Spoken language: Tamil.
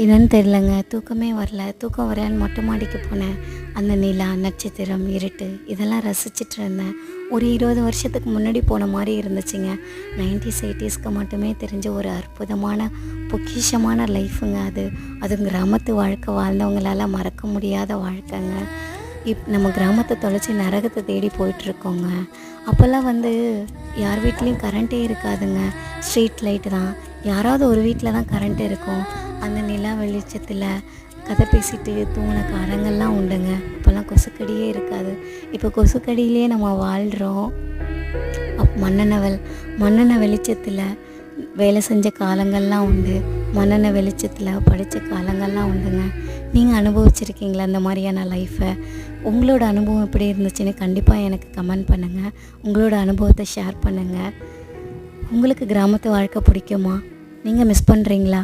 என்னன்னு தெரிலங்க. தூக்கமே வரல. தூக்கம் வரேன்னு மொட்டை மாடிக்கு போனேன். அந்த நிலா, நட்சத்திரம், இருட்டு இதெல்லாம் ரசிச்சுட்டு இருந்தேன். ஒரு 20 வருஷத்துக்கு முன்னாடி போன மாரி இருந்துச்சுங்க. 90ஸ் 80ஸ்க்கு மட்டுமே தெரிஞ்ச ஒரு அற்புதமான, பொக்கிஷமான லைஃபுங்க அது. அதுவும் கிராமத்து வாழ்க்கை வாழ்ந்தவங்களால மறக்க முடியாத வாழ்க்கைங்க. நம்ம கிராமத்தை தொலைச்சி நரகத்தை தேடி போயிட்டுருக்கோங்க. அப்போல்லாம் யார் வீட்லேயும் கரண்ட்டே இருக்காதுங்க. ஸ்ட்ரீட் லைட்டு தான். யாராவது ஒரு வீட்டில் தான் கரண்ட் இருக்கும். அந்த நிலா வெளிச்சத்தில் கதை பேசிட்டு தூங்கின காலங்கள்லாம் உண்டுங்க. இப்போல்லாம் கொசுக்கடியே இருக்காது. இப்போ கொசுக்கடியிலே நம்ம வாழ்கிறோம். மண்ணெண்ணெய் வெளிச்சத்தில் வேலை செஞ்ச காலங்கள்லாம் உண்டு. மண்ணெண்ணெய் வெளிச்சத்தில் படித்த காலங்கள்லாம் உண்டுங்க. நீங்கள் அனுபவிச்சிருக்கீங்களா இந்த மாதிரியான லைஃப்பை? உங்களோட அனுபவம் எப்படி இருந்துச்சுன்னு கண்டிப்பாக எனக்கு கமெண்ட் பண்ணுங்கள். உங்களோட அனுபவத்தை ஷேர் பண்ணுங்கள். உங்களுக்கு கிராமத்து வாழ்க்கை பிடிக்குமா? நீங்கள் மிஸ் பண்ணுறீங்களா?